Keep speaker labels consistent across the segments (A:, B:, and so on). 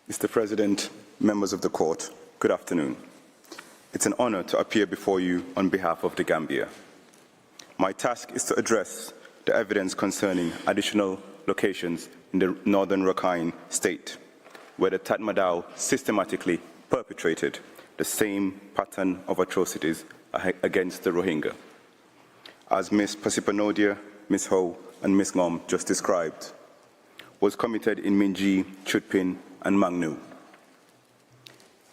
A: Mr. President, members of the court, good afternoon. It's an honor to appear before you on behalf of the Gambia. My task is to address the evidence concerning additional locations in the northern Rakhine state, where the Tatmadaw systematically perpetrated the same pattern of atrocities against the Rohingya. As Ms. Pasipanodia, Ms. Ho, and Ms. Ngom just described, was committed in Njai, Chutpin, and Mangnu.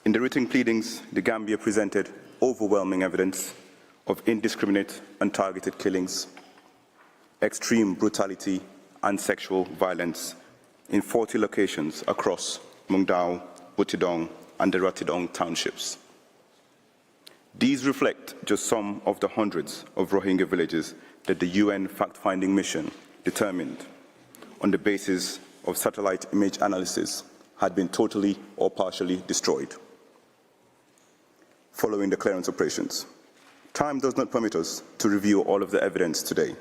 A: In the written pleadings, the Gambia presented overwhelming evidence of indiscriminate and targeted killings, extreme brutality, and sexual violence in 40 locations across Mungdaw, Butidong, and the Ratidong townships. These reflect just some of the hundreds of Rohingya villages that the UN fact-finding mission determined, on the basis of satellite image analysis, had been totally or partially destroyed following the clearance operations. Time does not permit us to review all of the evidence today,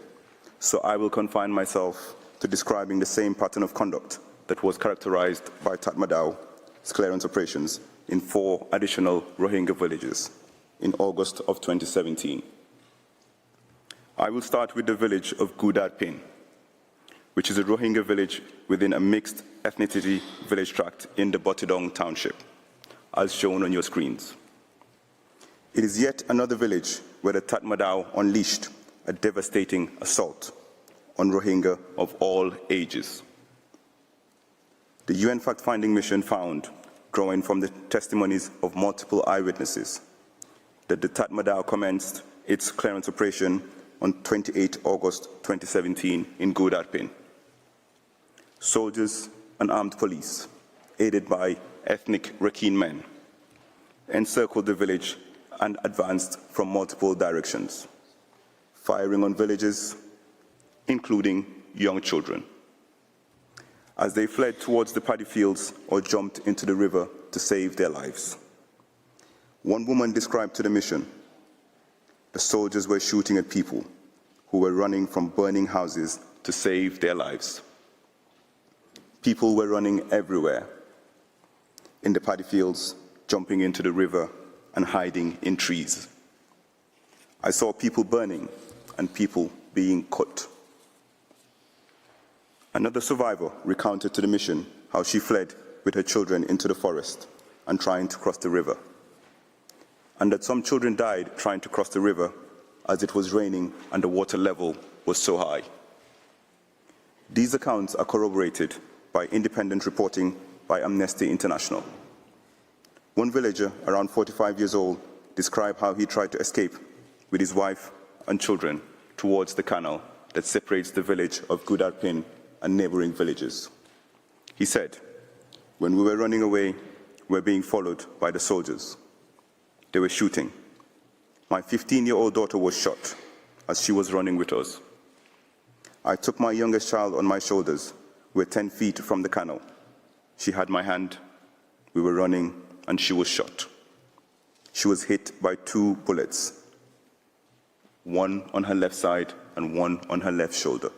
A: so I will confine myself to describing the same pattern of conduct that was characterized by Tatmadaw's clearance operations in 4 additional Rohingya villages in August of 2017. I will start with the village of Gudarpin, which is a Rohingya village within a mixed ethnicity village tract in the Botidong township, as shown on your screens. It is yet another village where the Tatmadaw unleashed a devastating assault on Rohingya of all ages. The UN fact-finding mission found, drawing from the testimonies of multiple eyewitnesses, that the Tatmadaw commenced its clearance operation on 28 August 2017 in Gudarpin. Soldiers and armed police, aided by ethnic Rakhine men, encircled the village and advanced from multiple directions, firing on villages, including young children, as they fled towards the paddy fields or jumped into the river to save their lives. One woman described to the mission, the soldiers were shooting at people who were running from burning houses to save their lives. People were running everywhere, in the paddy fields, jumping into the river, and hiding in trees. I saw people burning and people being cut. Another survivor recounted to the mission how she fled with her children into the forest and trying to cross the river, and that some children died trying to cross the river as it was raining and the water level was so high. These accounts are corroborated by independent reporting by Amnesty International. One villager, around 45 years old, described how he tried to escape with his wife and children towards the canal that separates the village of Gudarpin and neighboring villages. He said, "When we were running away, we were being followed by the soldiers. They were shooting. My 15-year-old daughter was shot as she was running with us. I took my youngest child on my shoulders. We were 10 feet from the canal. She had my hand. We were running, and she was shot. She was hit by 2 bullets, one on her left side and one on her left shoulder."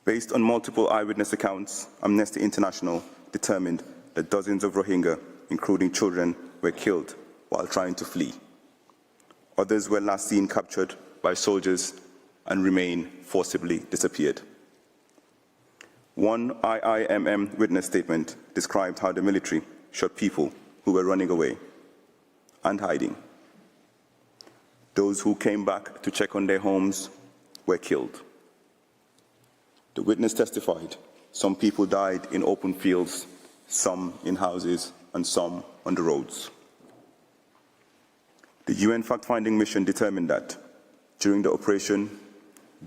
A: Based on multiple eyewitness accounts, Amnesty International determined that dozens of Rohingya, including children, were killed while trying to flee. Others were last seen captured by soldiers and remain forcibly disappeared. One IIMM witness statement described how the military shot people who were running away and hiding. Those who came back to check on their homes were killed. The witness testified some people died in open fields, some in houses, and some on the roads. The UN fact-finding mission determined that during the operation,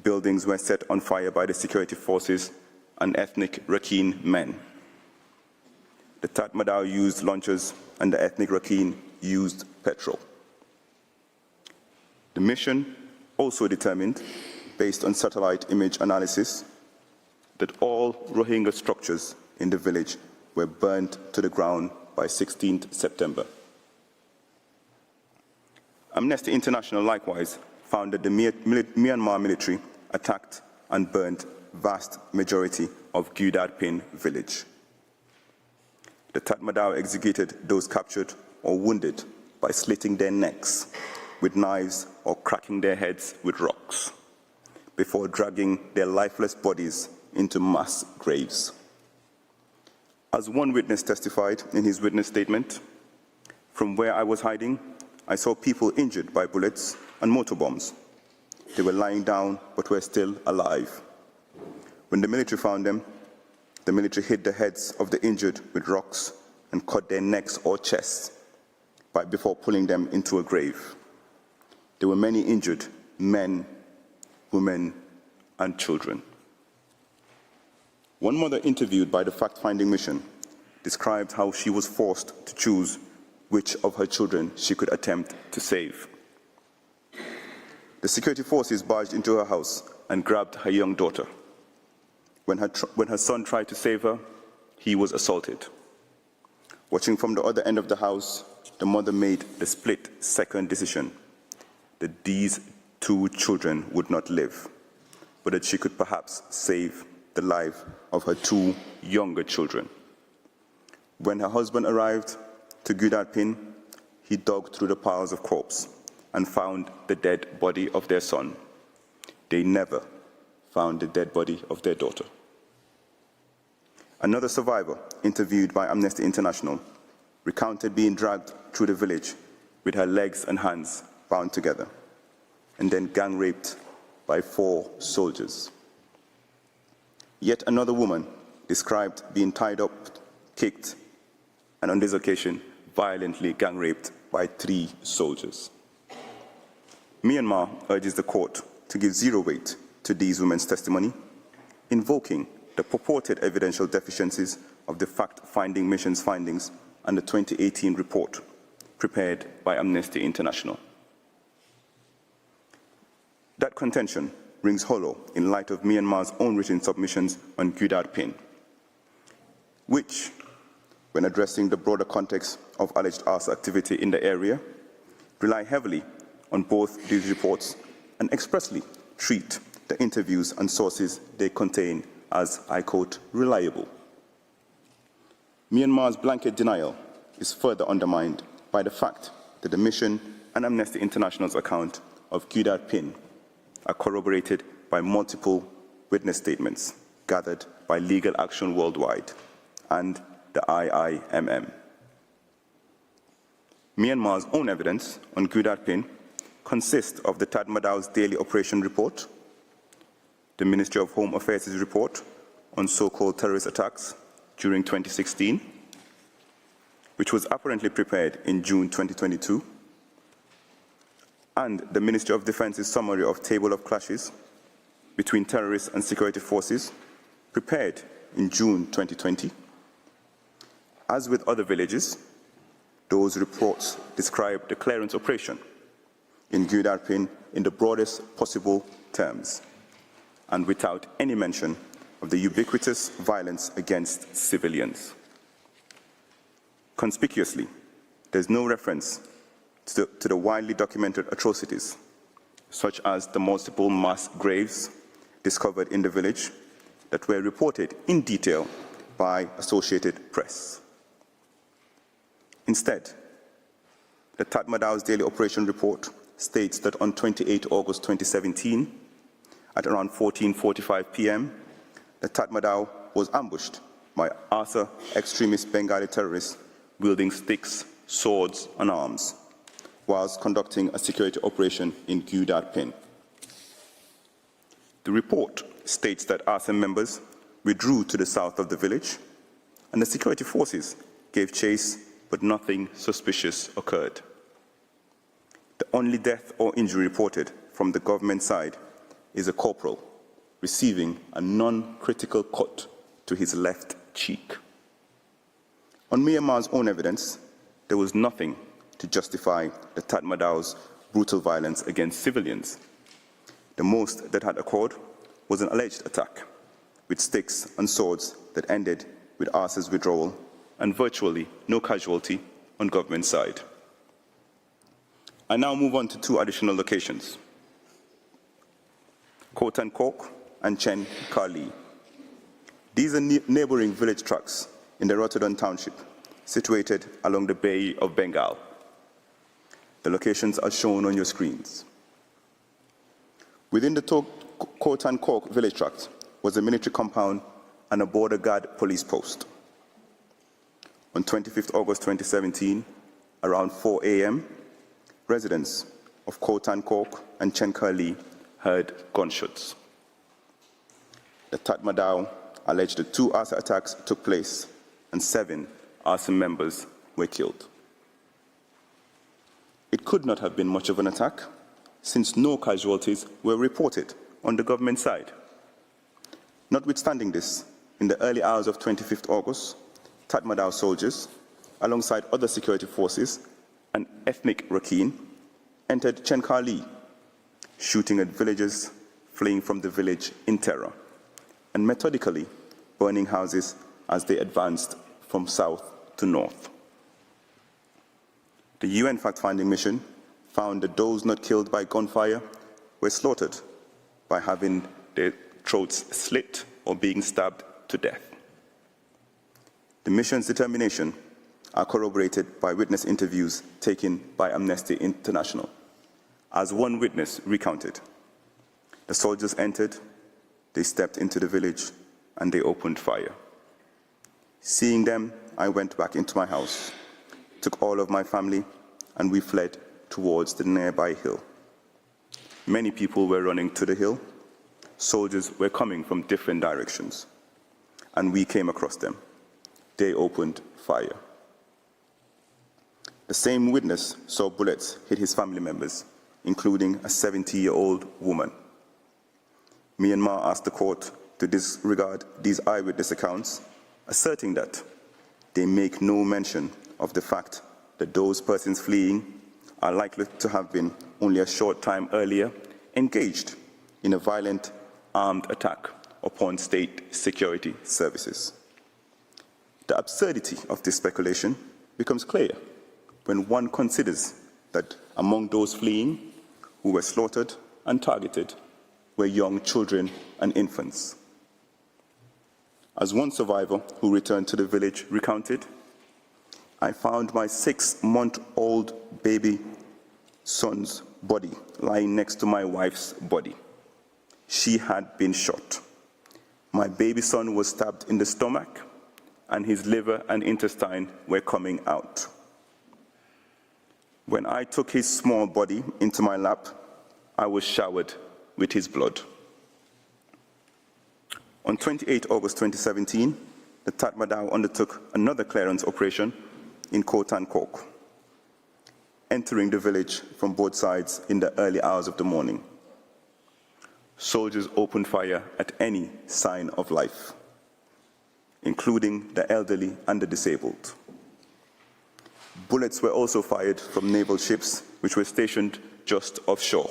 A: buildings were set on fire by the security forces and ethnic Rakhine men. The Tatmadaw used launchers and the ethnic Rakhine used petrol. The mission also determined, based on satellite image analysis, that all Rohingya structures in the village were burned to the ground by 16th September. Amnesty International likewise found that the Myanmar military attacked and burned vast majority of Gudarpin village. The Tatmadaw executed those captured or wounded by slitting their necks with knives or cracking their heads with rocks before dragging their lifeless bodies into mass graves. As one witness testified in his witness statement, from where I was hiding, I saw people injured by bullets and mortar bombs. They were lying down but were still alive. When the military found them, the military hit the heads of the injured with rocks and cut their necks or chests before pulling them into a grave. There were many injured men, women, and children. One mother interviewed by the fact-finding mission described how she was forced to choose which of her children she could attempt to save. The security forces barged into her house and grabbed her young daughter. When her son tried to save her, he was assaulted. Watching from the other end of the house, the mother made the split-second decision that these two children would not live, but that she could perhaps save the life of her two younger children. When her husband arrived to Gudad Pin, he dug through the piles of corpses and found the dead body of their son. They never found the dead body of their daughter. Another survivor, interviewed by Amnesty International, recounted being dragged through the village with her legs and hands bound together, and then gang raped by 4 soldiers. Yet another woman described being tied up, kicked, and on this occasion, violently gang raped by 3 soldiers. Myanmar urges the court to give zero weight to these women's testimony, invoking the purported evidential deficiencies of the fact-finding mission's findings and the 2018 report prepared by Amnesty International. That contention rings hollow in light of Myanmar's own written submissions on Gudad Pin, which, when addressing the broader context of alleged arson activity in the area, rely heavily on both these reports and expressly treat the interviews and sources they contain as, I quote, reliable. Myanmar's blanket denial is further undermined by the fact that the mission and Amnesty International's account of Gudad Pin are corroborated by multiple witness statements gathered by Legal Action Worldwide and the IIMM. Myanmar's own evidence on Gudad Pin consists of the Tatmadaw's daily operation report, the Ministry of Home Affairs' report on so-called terrorist attacks during 2016, which was apparently prepared in June 2022, and the Ministry of Defence's summary of table of clashes between terrorists and security forces, prepared in June 2020. As with other villages, those reports describe the clearance operation in Gudad Pin in the broadest possible terms, and without any mention of the ubiquitous violence against civilians. Conspicuously, there's no reference to the widely documented atrocities, such as the multiple mass graves discovered in the village that were reported in detail by Associated Press. Instead, the Tatmadaw's daily operation report states that on 28 August 2017, at around 14:45 p.m., the Tatmadaw was ambushed by Asa extremist Bengali terrorists wielding sticks, swords, and arms, whilst conducting a security operation in Gudad Pin. The report states that Asa members withdrew to the south of the village, and the security forces gave chase, but nothing suspicious occurred. The only death or injury reported from the government side is a corporal receiving a non-critical cut to his left cheek. On Myanmar's own evidence, there was nothing to justify the Tatmadaw's brutal violence against civilians. The most that had occurred was an alleged attack with sticks and swords that ended with Asa's withdrawal and virtually no casualty on government side. I now move on to 2 additional locations, Kotan Kok and Chen Kali. These are neighboring village tracts in the Rotterdam Township, situated along the Bay of Bengal. The locations are shown on your screens. Within the Khotan Kork village tract was a military compound and a border guard police post. On 25th August 2017, around 4 a.m., residents of Khotan Kork and Chenkali heard gunshots. The Tatmadaw alleged that 2 arson attacks took place and 7 arson members were killed. It could not have been much of an attack, since no casualties were reported on the government side. Notwithstanding this, in the early hours of 25th August, Tatmadaw soldiers, alongside other security forces and ethnic Rakhine, entered Chenkali, shooting at villagers fleeing from the village in terror, and methodically burning houses as they advanced from south to north. The UN fact-finding mission found that those not killed by gunfire were slaughtered by having their throats slit or being stabbed to death. The mission's determination are corroborated by witness interviews taken by Amnesty International. As one witness recounted, the soldiers entered, they stepped into the village, and they opened fire. Seeing them, I went back into my house, took all of my family, and we fled towards the nearby hill. Many people were running to the hill. Soldiers were coming from different directions, and we came across them. They opened fire. The same witness saw bullets hit his family members, including a 70-year-old woman. Myanmar asked the court to disregard these eyewitness accounts, asserting that they make no mention of the fact that those persons fleeing are likely to have been only a short time earlier engaged in a violent armed attack upon state security services. The absurdity of this speculation becomes clear when one considers that among those fleeing who were slaughtered and targeted were young children and infants. As one survivor who returned to the village recounted, I found my 6-month-old baby son's body lying next to my wife's body. She had been shot. My baby son was stabbed in the stomach, and his liver and intestine were coming out. When I took his small body into my lap, I was showered with his blood. On 28 August 2017, the Tatmadaw undertook another clearance operation in Khotan Kork, entering the village from both sides in the early hours of the morning. Soldiers opened fire at any sign of life, including the elderly and the disabled. Bullets were also fired from naval ships which were stationed just offshore.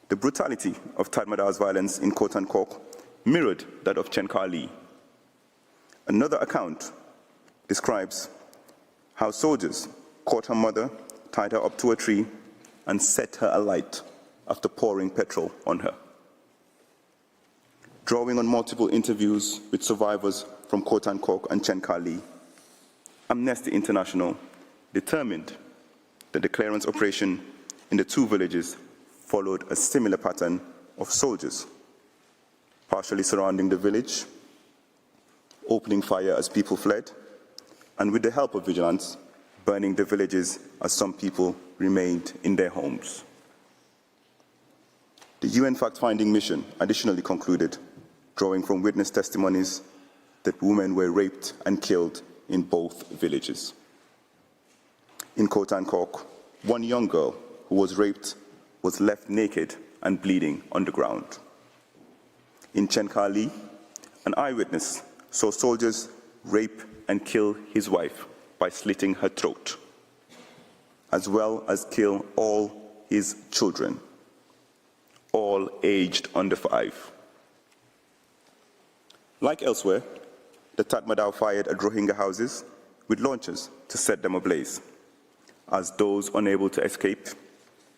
A: The brutality of Tatmadaw's violence in Khotan Kork mirrored that of Chenkali. Another account describes how soldiers caught her mother, tied her up to a tree, and set her alight after pouring petrol on her. Drawing on multiple interviews with survivors from Khotan Kork and Chenkali, Amnesty International determined that the clearance operation in the 2 villages followed a similar pattern of soldiers partially surrounding the village, opening fire as people fled, and with the help of vigilance, burning the villages as some people remained in their homes. The UN fact-finding mission additionally concluded, drawing from witness testimonies, that women were raped and killed in both villages. In Khotan Kork, one young girl who was raped was left naked and bleeding on the ground. In Chenkali, an eyewitness saw soldiers rape and kill his wife by slitting her throat, as well as kill all his children, all aged under 5. Like elsewhere, the Tatmadaw fired at Rohingya houses with launchers to set them ablaze, as those unable to escape,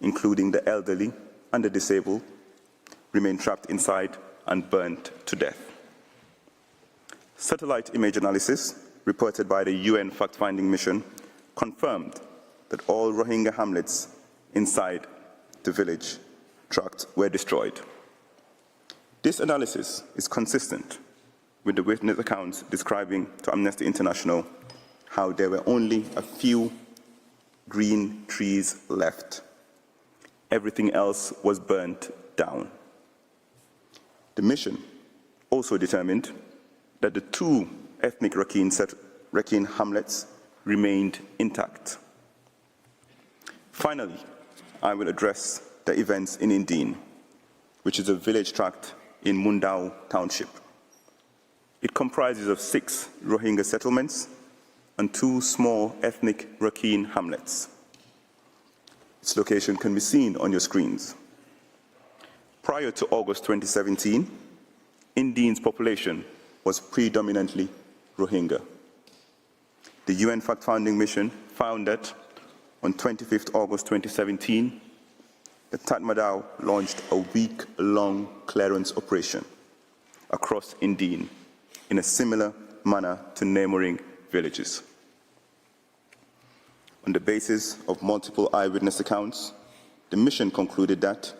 A: including the elderly and the disabled, remained trapped inside and burnt to death. Satellite image analysis reported by the UN fact-finding mission confirmed that all Rohingya hamlets inside the village tract were destroyed. This analysis is consistent with the witness accounts describing to Amnesty International how there were only a few green trees left. Everything else was burnt down. The mission also determined that the two ethnic Rakhine hamlets remained intact. Finally, I will address the events in Indine, which is a village tract in Mundao Township. It comprises of 6 Rohingya settlements and 2 small ethnic Rakhine hamlets. Its location can be seen on your screens. Prior to August 2017, Indine's population was predominantly Rohingya. The UN fact-finding mission found that on 25th August 2017, the Tatmadaw launched a week-long clearance operation across Indine in a similar manner to neighboring villages. On the basis of multiple eyewitness accounts, the mission concluded that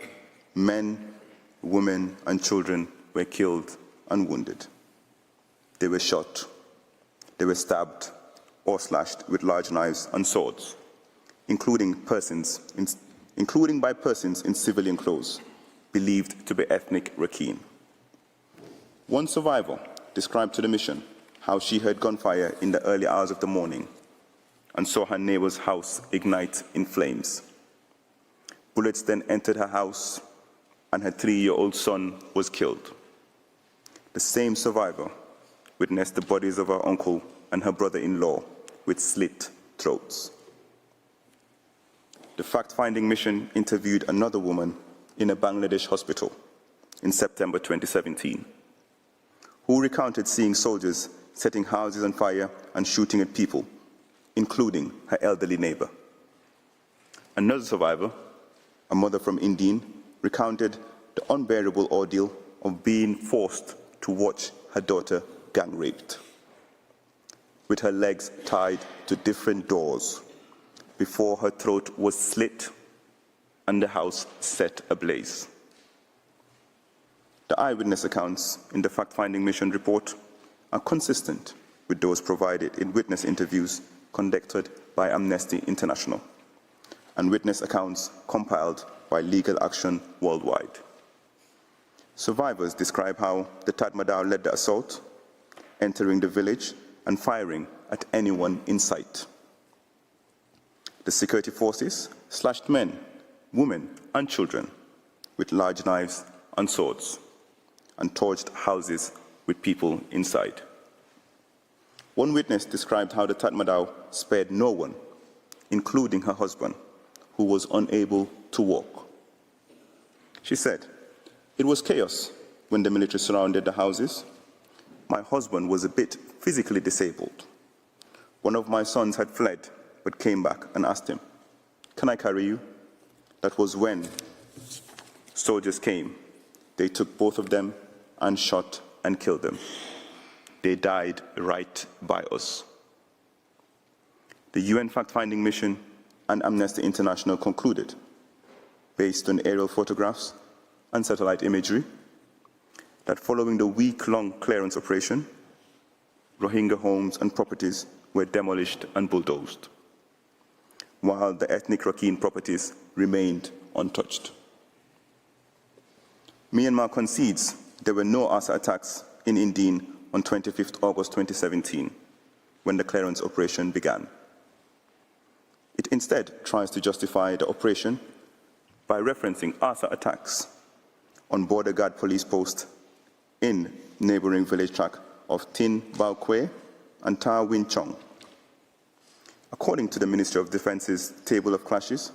A: men, women, and children were killed and wounded. They were shot, they were stabbed or slashed with large knives and swords, including by persons in civilian clothes, believed to be ethnic Rakhine. One survivor described to the mission how she heard gunfire in the early hours of the morning and saw her neighbor's house ignite in flames. Bullets then entered her house and her 3-year-old son was killed. The same survivor witnessed the bodies of her uncle and her brother-in-law with slit throats. The fact-finding mission interviewed another woman in a Bangladesh hospital in September 2017, who recounted seeing soldiers setting houses on fire and shooting at people, including her elderly neighbor. Another survivor, a mother from Indine, recounted the unbearable ordeal of being forced to watch her daughter gang raped, with her legs tied to different doors before her throat was slit and the house set ablaze. The eyewitness accounts in the fact-finding mission report are consistent with those provided in witness interviews conducted by Amnesty International and witness accounts compiled by Legal Action Worldwide. Survivors describe how the Tatmadaw led the assault, entering the village and firing at anyone in sight. The security forces slashed men, women, and children with large knives and swords and torched houses with people inside. One witness described how the Tatmadaw spared no one, including her husband, who was unable to walk. She said, "It was chaos when the military surrounded the houses. My husband was a bit physically disabled. One of my sons had fled, but came back and asked him, 'Can I carry you?' That was when soldiers came. They took both of them and shot and killed them. They died right by us." The UN fact-finding mission and Amnesty International concluded, based on aerial photographs and satellite imagery, that following the week-long clearance operation, Rohingya homes and properties were demolished and bulldozed, while the ethnic Rakhine properties remained untouched. Myanmar concedes there were no ASA attacks in Indine on 25th August 2017, when the clearance operation began. It instead tries to justify the operation by referencing ASA attacks on border guard police posts in neighboring village tract of Tin Bao Kwe and Ta Win Chong. According to the Ministry of Defence's table of clashes,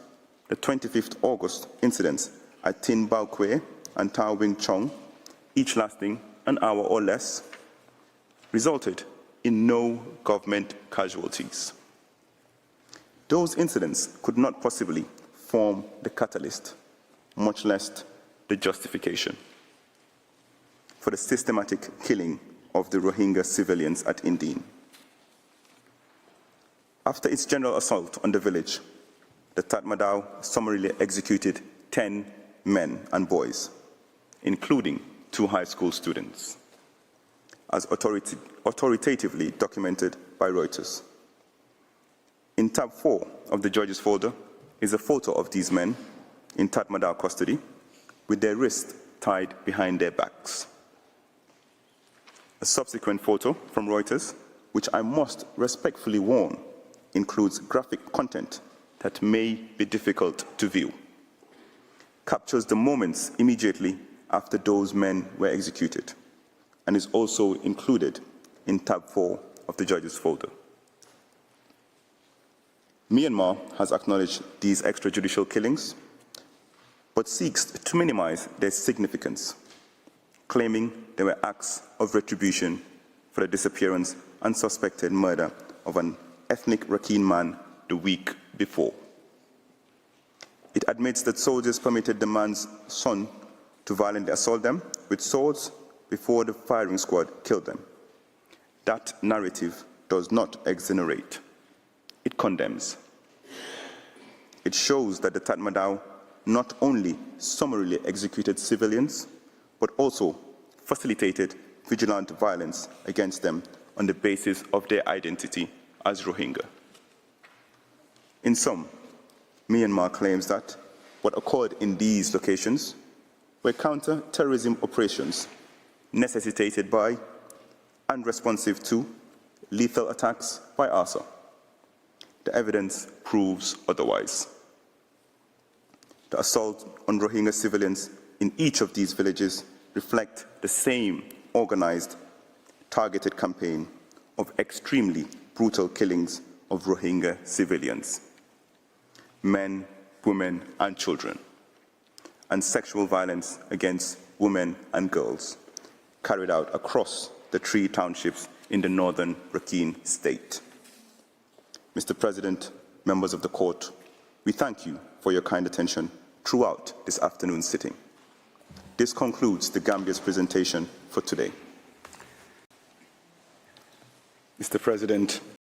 A: the 25th August incidents at Tin Bao Kwe and Ta Wing Chong, each lasting an hour or less, resulted in no government casualties. Those incidents could not possibly form the catalyst, much less the justification, for the systematic killing of the Rohingya civilians at Indine. After its general assault on the village, the Tatmadaw summarily executed 10 men and boys, including 2 high school students, as authoritatively documented by Reuters. In tab 4 of the judge's folder is a photo of these men in Tatmadaw custody with their wrists tied behind their backs. A subsequent photo from Reuters, which I must respectfully warn, includes graphic content that may be difficult to view, captures the moments immediately after those men were executed, and is also included in tab 4 of the judge's folder. Myanmar has acknowledged these extrajudicial killings, but seeks to minimize their significance, claiming they were acts of retribution for the disappearance and suspected murder of an ethnic Rakhine man the week before. It admits that soldiers permitted the man's son to violently assault them with swords before the firing squad killed them. That narrative does not exonerate. It condemns. It shows that the Tatmadaw not only summarily executed civilians, but also facilitated vigilant violence against them on the basis of their identity as Rohingya. In sum, Myanmar claims that what occurred in these locations were counter-terrorism operations necessitated by and responsive to lethal attacks by ARSA. The evidence proves otherwise. The assault on Rohingya civilians in each of these villages reflect the same organized, targeted campaign of extremely brutal killings of Rohingya civilians, men, women, and children, and sexual violence against women and girls carried out across the 3 townships in the northern Rakhine state. Mr. President, members of the court, we thank you for your kind attention throughout this afternoon's sitting. This concludes the Gambia's presentation for today. Mr. President,